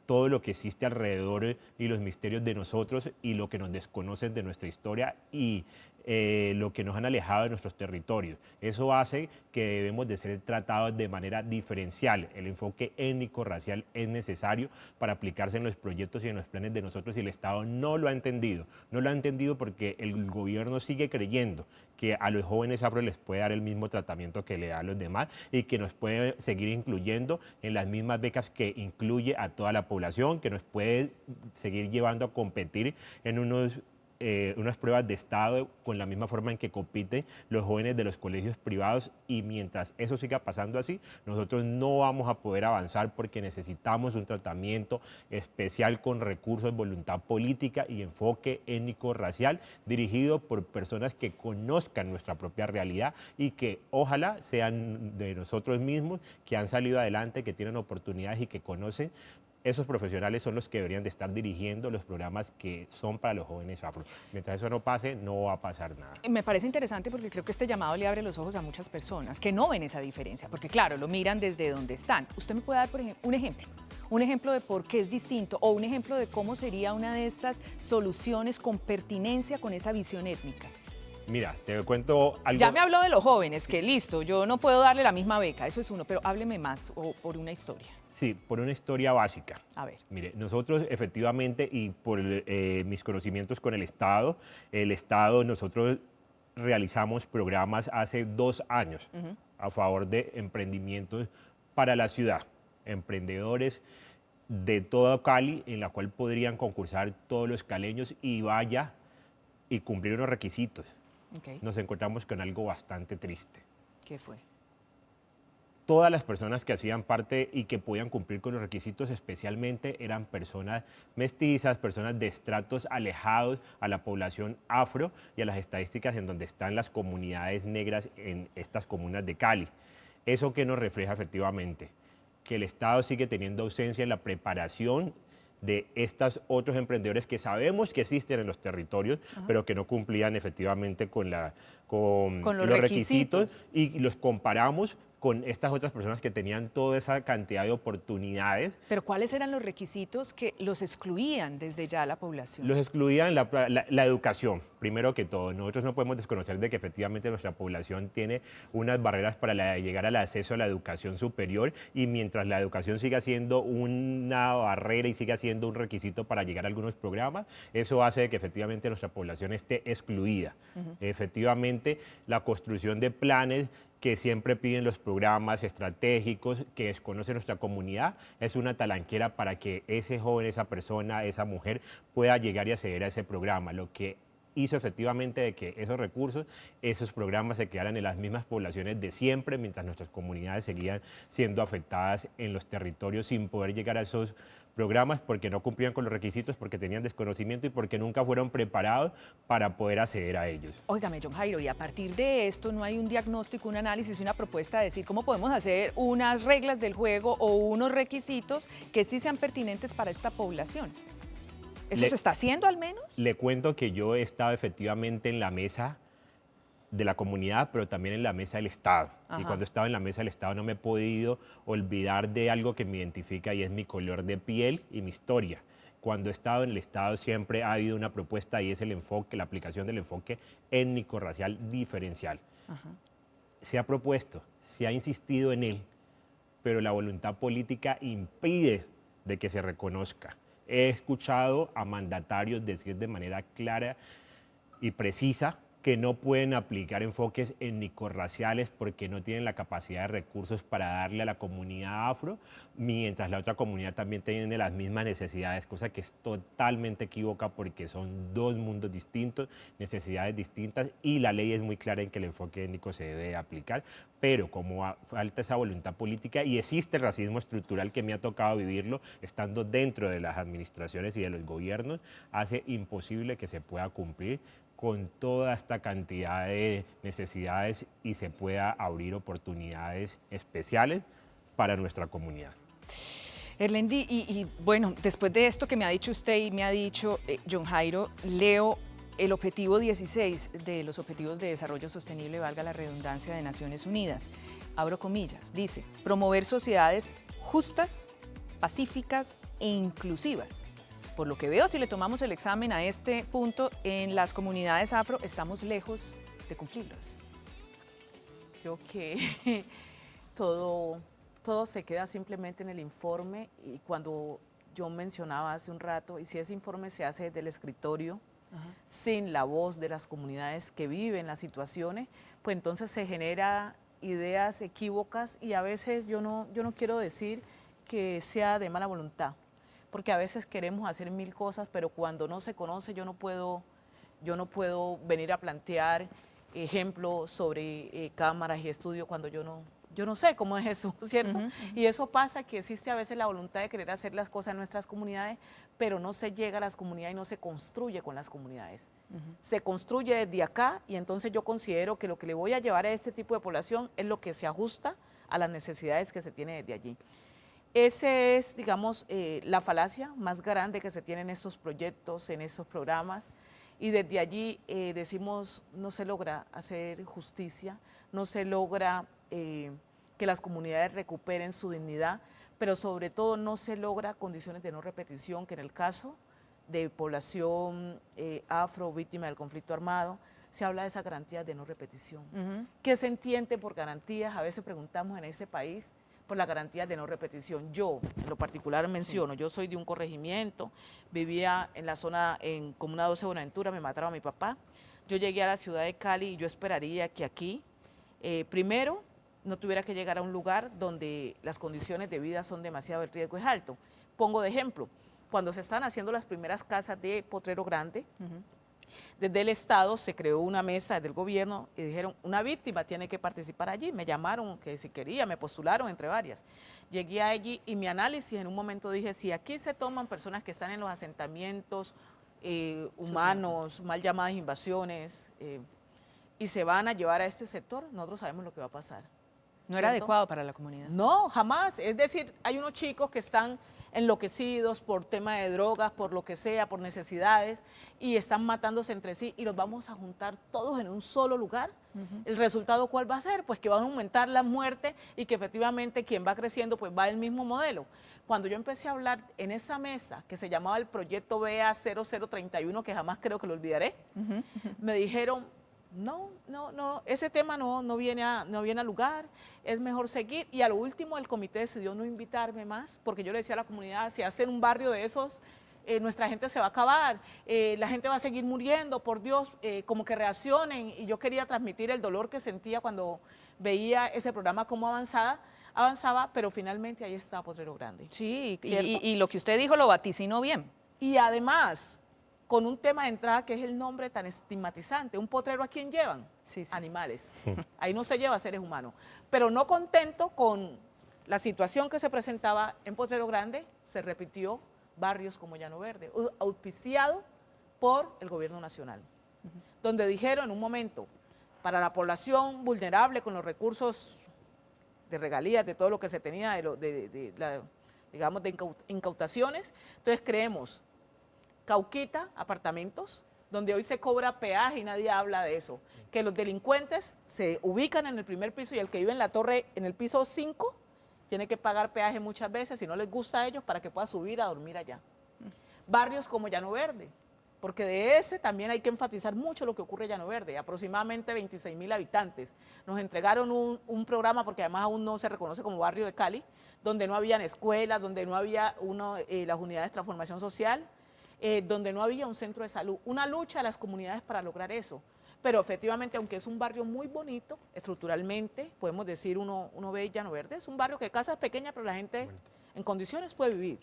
todo lo que existe alrededor y los misterios de nosotros y lo que nos desconocen de nuestra historia y lo que nos han alejado de nuestros territorios. Eso hace que debemos de ser tratados de manera diferencial. El enfoque étnico-racial es necesario para aplicarse en los proyectos y en los planes de nosotros y el Estado no lo ha entendido. No lo ha entendido porque el gobierno sigue creyendo que a los jóvenes afro les puede dar el mismo tratamiento que le da a los demás y que nos puede seguir incluyendo en las mismas becas que incluye a toda la población, que nos puede seguir llevando a competir en unas pruebas de estado con la misma forma en que compiten los jóvenes de los colegios privados y mientras eso siga pasando así, nosotros no vamos a poder avanzar porque necesitamos un tratamiento especial con recursos, voluntad política y enfoque étnico-racial dirigido por personas que conozcan nuestra propia realidad y que ojalá sean de nosotros mismos, que han salido adelante, que tienen oportunidades y que conocen. Esos profesionales son los que deberían de estar dirigiendo los programas que son para los jóvenes afro. Mientras eso no pase, no va a pasar nada. Me parece interesante porque creo que este llamado le abre los ojos a muchas personas que no ven esa diferencia, porque claro, lo miran desde donde están. ¿Usted me puede dar, por ejemplo, un ejemplo de por qué es distinto o un ejemplo de cómo sería una de estas soluciones con pertinencia con esa visión étnica? Mira, te cuento algo. Ya me habló de los jóvenes, que listo, yo no puedo darle la misma beca, eso es uno, pero hábleme más o por una historia. Sí, por una historia básica. A ver. Mire, nosotros efectivamente y por mis conocimientos con el Estado, nosotros realizamos programas hace 2 años a favor de emprendimientos para la ciudad, emprendedores de todo Cali en la cual podrían concursar todos los caleños y vaya y cumplir unos requisitos. Okay. Nos encontramos con algo bastante triste. ¿Qué fue? Todas las personas que hacían parte y que podían cumplir con los requisitos especialmente eran personas mestizas, personas de estratos alejados a la población afro y a las estadísticas en donde están las comunidades negras en estas comunas de Cali. ¿Eso qué nos refleja efectivamente? Que el Estado sigue teniendo ausencia en la preparación de estos otros emprendedores que sabemos que existen en los territorios, pero que no cumplían efectivamente con los requisitos y los comparamos con estas otras personas que tenían toda esa cantidad de oportunidades. Pero ¿cuáles eran los requisitos que los excluían desde ya a la población? Los excluían la educación, primero que todo. Nosotros no podemos desconocer de que efectivamente nuestra población tiene unas barreras para llegar al acceso a la educación superior y mientras la educación siga siendo una barrera y siga siendo un requisito para llegar a algunos programas, eso hace que efectivamente nuestra población esté excluida. Efectivamente, la construcción de planes que siempre piden los programas estratégicos que desconoce nuestra comunidad, es una talanquera para que ese joven, esa persona, esa mujer pueda llegar y acceder a ese programa, lo que hizo efectivamente de que esos recursos, esos programas se quedaran en las mismas poblaciones de siempre, mientras nuestras comunidades seguían siendo afectadas en los territorios sin poder llegar a esos programas porque no cumplían con los requisitos, porque tenían desconocimiento y porque nunca fueron preparados para poder acceder a ellos. Óigame, John Jairo, y a partir de esto no hay un diagnóstico, un análisis, una propuesta de decir cómo podemos hacer unas reglas del juego o unos requisitos que sí sean pertinentes para esta población. ¿Eso se está haciendo al menos? Le cuento que yo he estado efectivamente en la mesa de la comunidad, pero también en la mesa del Estado. Ajá. Y cuando estaba en la mesa del Estado no me he podido olvidar de algo que me identifica y es mi color de piel y mi historia. Cuando he estado en el Estado siempre ha habido una propuesta y es el enfoque, la aplicación del enfoque étnico-racial diferencial. Ajá. Se ha propuesto, se ha insistido en él, pero la voluntad política impide de que se reconozca. He escuchado a mandatarios decir de manera clara y precisa que no pueden aplicar enfoques étnico-raciales porque no tienen la capacidad de recursos para darle a la comunidad afro, mientras la otra comunidad también tiene las mismas necesidades, cosa que es totalmente equívoca porque son dos mundos distintos, necesidades distintas, y la ley es muy clara en que el enfoque étnico se debe aplicar, pero como falta esa voluntad política y existe el racismo estructural que me ha tocado vivirlo estando dentro de las administraciones y de los gobiernos, hace imposible que se pueda cumplir con toda esta cantidad de necesidades y se pueda abrir oportunidades especiales para nuestra comunidad. Erlendi, bueno, después de esto que me ha dicho usted y me ha dicho John Jairo, leo el objetivo 16 de los Objetivos de Desarrollo Sostenible, valga la redundancia, de Naciones Unidas. Abro comillas, dice, promover sociedades justas, pacíficas e inclusivas. Por lo que veo, si le tomamos el examen a este punto, en las comunidades afro estamos lejos de cumplirlos. Creo que todo se queda simplemente en el informe, y cuando yo mencionaba hace un rato, y si ese informe se hace desde el escritorio, sin la voz de las comunidades que viven las situaciones, pues entonces se genera ideas equívocas, y a veces yo no quiero decir que sea de mala voluntad, porque a veces queremos hacer mil cosas, pero cuando no se conoce yo no puedo venir a plantear ejemplos sobre cámaras y estudios cuando yo no sé cómo es eso, ¿cierto? Y eso pasa, que existe a veces la voluntad de querer hacer las cosas en nuestras comunidades, pero no se llega a las comunidades y no se construye con las comunidades. Se construye desde acá, y entonces yo considero que lo que le voy a llevar a este tipo de población es lo que se ajusta a las necesidades que se tiene desde allí. Esa es, digamos, la falacia más grande que se tiene en estos proyectos, en estos programas, y desde allí decimos, no se logra hacer justicia, no se logra que las comunidades recuperen su dignidad, pero sobre todo no se logra condiciones de no repetición, que en el caso de población afro víctima del conflicto armado, se habla de esas garantías de no repetición. ¿Qué se entiende por garantías? A veces preguntamos en este país por la garantía de no repetición. Yo, en lo particular menciono, yo soy de un corregimiento, vivía en la zona, en Comuna 12 Buenaventura, me mataron a mi papá. Yo llegué a la ciudad de Cali y yo esperaría que aquí, primero, no tuviera que llegar a un lugar donde las condiciones de vida son demasiado, el riesgo es alto. Pongo de ejemplo, cuando se están haciendo las primeras casas de Potrero Grande, desde el Estado se creó una mesa del gobierno y dijeron, una víctima tiene que participar allí. Me llamaron, que si quería, me postularon entre varias. Llegué allí y mi análisis en un momento dije, si aquí se toman personas que están en los asentamientos humanos, mal llamadas invasiones, y se van a llevar a este sector, nosotros sabemos lo que va a pasar. No era adecuado para la comunidad. No, jamás. Es decir, hay unos chicos que están enloquecidos por tema de drogas, por lo que sea, por necesidades, y están matándose entre sí, y los vamos a juntar todos en un solo lugar. ¿El resultado cuál va a ser? Pues que van a aumentar la muerte, y que efectivamente quien va creciendo pues va el mismo modelo. Cuando yo empecé a hablar en esa mesa que se llamaba el proyecto BEA 0031, que jamás creo que lo olvidaré, me dijeron, no, ese tema no viene a lugar, es mejor seguir. Y a lo último el comité decidió no invitarme más, porque yo le decía a la comunidad, si hacen un barrio de esos, nuestra gente se va a acabar, la gente va a seguir muriendo, por Dios, como que reaccionen. Y yo quería transmitir el dolor que sentía cuando veía ese programa cómo avanzaba, pero finalmente ahí está Potrero Grande. Sí, y lo que usted dijo lo vaticinó bien. Y además, con un tema de entrada que es el nombre tan estigmatizante. ¿Un potrero a quién llevan? Sí. Animales. Ahí no se lleva a seres humanos. Pero no contento con la situación que se presentaba en Potrero Grande, se repitió barrios como Llano Verde, auspiciado por el gobierno nacional, donde dijeron en un momento, para la población vulnerable con los recursos de regalías, de todo lo que se tenía, digamos, de incautaciones, entonces creemos Cauquita, apartamentos, donde hoy se cobra peaje y nadie habla de eso. Que los delincuentes se ubican en el primer piso y el que vive en la torre, en el piso 5, tiene que pagar peaje muchas veces, si no les gusta a ellos, para que pueda subir a dormir allá. Barrios como Llano Verde, porque de ese también hay que enfatizar mucho lo que ocurre en Llano Verde, aproximadamente 26.000 habitantes. Nos entregaron un programa, porque además aún no se reconoce como barrio de Cali, donde no habían escuelas, donde no había las unidades de transformación social, donde no había un centro de salud. Una lucha de las comunidades para lograr eso. Pero efectivamente, aunque es un barrio muy bonito, estructuralmente, podemos decir, uno ve Llano Verde, es un barrio que casas pequeñas, pero la gente en condiciones puede vivir.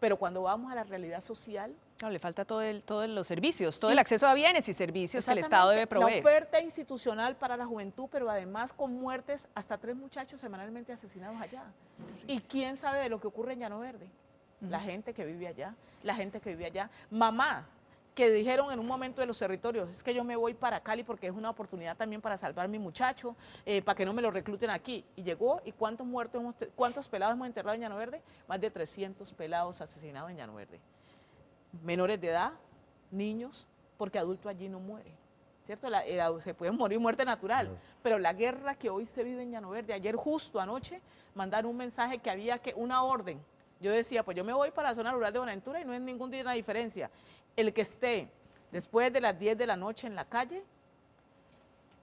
Pero cuando vamos a la realidad social... Claro, le falta todos los servicios, todo el acceso a bienes y servicios que el Estado debe proveer. La oferta institucional para la juventud, pero además con muertes, hasta 3 muchachos semanalmente asesinados allá. ¿Y quién sabe de lo que ocurre en Llano Verde? La gente que vive allá, la gente que vive allá. Mamá, que dijeron en un momento de los territorios, es que yo me voy para Cali porque es una oportunidad también para salvar a mi muchacho, para que no me lo recluten aquí. Y llegó, ¿y cuántos pelados hemos enterrado en Llano Verde? Más de 300 pelados asesinados en Llano Verde. Menores de edad, niños, porque adulto allí no muere, ¿cierto? Se puede morir muerte natural, pero la guerra que hoy se vive en Llano Verde, ayer justo anoche mandaron un mensaje que había una orden. Yo decía, pues yo me voy para la zona rural de Buenaventura y no es ninguna diferencia. El que esté después de las 10 de la noche en la calle,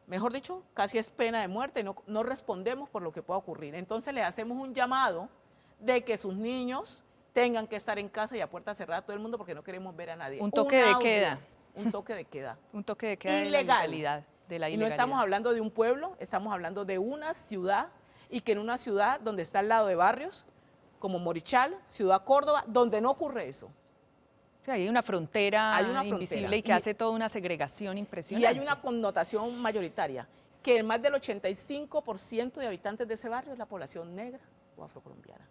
mejor dicho, casi es pena de muerte, no respondemos por lo que pueda ocurrir. Entonces le hacemos un llamado de que sus niños tengan que estar en casa y a puerta cerrada todo el mundo porque no queremos ver a nadie. Un toque de queda. Un toque de queda. Un toque de queda ilegal. de la ilegalidad. Y no estamos hablando de un pueblo, estamos hablando de una ciudad, y que en una ciudad donde está al lado de barrios como Morichal, Ciudad Córdoba, donde no ocurre eso. Sí, hay una frontera invisible y que hace toda una segregación impresionante. Y hay una connotación mayoritaria, que más del 85% de habitantes de ese barrio es la población negra o afrocolombiana.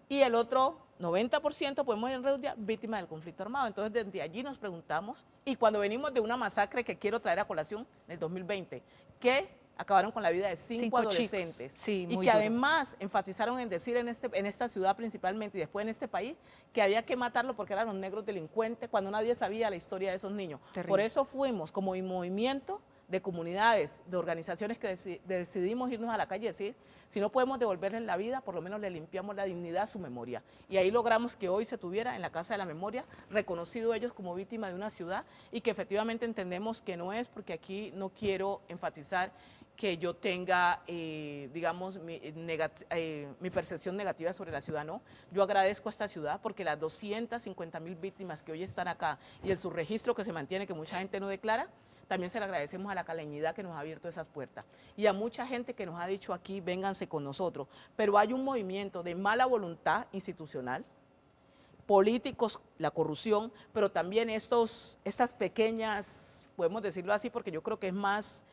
Y el otro 90% podemos redondear víctimas del conflicto armado. Entonces, desde allí nos preguntamos, y cuando venimos de una masacre que quiero traer a colación en el 2020, que acabaron con la vida de 5 adolescentes, sí, y que además enfatizaron en decir en esta ciudad principalmente y después en este país que había que matarlo porque eran los negros delincuentes cuando nadie sabía la historia de esos niños. Terrible. Por eso fuimos como movimiento de comunidades, de organizaciones que decidimos irnos a la calle y decir, si no podemos devolverles la vida, por lo menos le limpiamos la dignidad a su memoria. Y ahí logramos que hoy se tuviera en la Casa de la Memoria, reconocido ellos como víctima de una ciudad, y que efectivamente entendemos que no es, porque aquí no quiero enfatizar que yo tenga, digamos, mi percepción negativa sobre la ciudad, no. Yo agradezco a esta ciudad porque las 250.000 víctimas que hoy están acá y el subregistro que se mantiene, que mucha gente no declara, también se le agradecemos a la caleñidad que nos ha abierto esas puertas. Y a mucha gente que nos ha dicho aquí, vénganse con nosotros. Pero hay un movimiento de mala voluntad institucional, políticos, la corrupción, pero también estas pequeñas, podemos decirlo así, porque yo creo que es más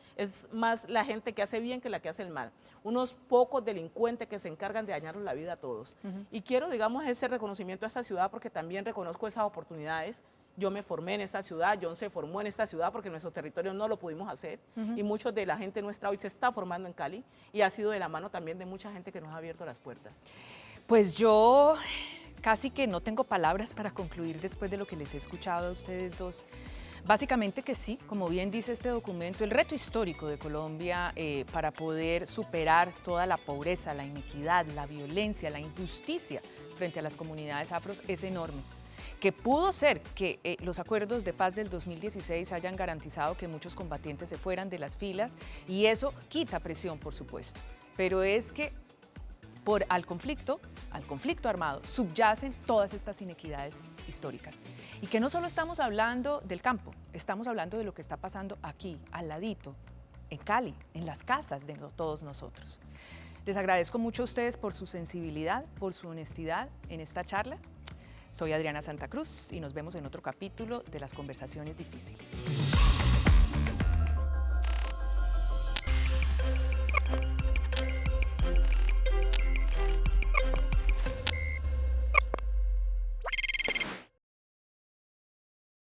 la gente que hace bien que la que hace el mal. Unos pocos delincuentes que se encargan de dañarnos la vida a todos. Y quiero, digamos, ese reconocimiento a esta ciudad porque también reconozco esas oportunidades. Yo me formé en esta ciudad, John se formó en esta ciudad porque en nuestro territorio no lo pudimos hacer, y muchos de la gente nuestra hoy se está formando en Cali, y ha sido de la mano también de mucha gente que nos ha abierto las puertas. Pues yo casi que no tengo palabras para concluir después de lo que les he escuchado a ustedes dos. Básicamente que sí, como bien dice este documento, el reto histórico de Colombia para poder superar toda la pobreza, la inequidad, la violencia, la injusticia frente a las comunidades afros es enorme. Que pudo ser que los acuerdos de paz del 2016 hayan garantizado que muchos combatientes se fueran de las filas, y eso quita presión, por supuesto, pero es que al conflicto armado subyacen todas estas inequidades históricas. Y que no solo estamos hablando del campo, estamos hablando de lo que está pasando aquí, al ladito, en Cali, en las casas de todos nosotros. Les agradezco mucho a ustedes por su sensibilidad, por su honestidad en esta charla. Soy Adriana Santa Cruz y nos vemos en otro capítulo de Las Conversaciones Difíciles.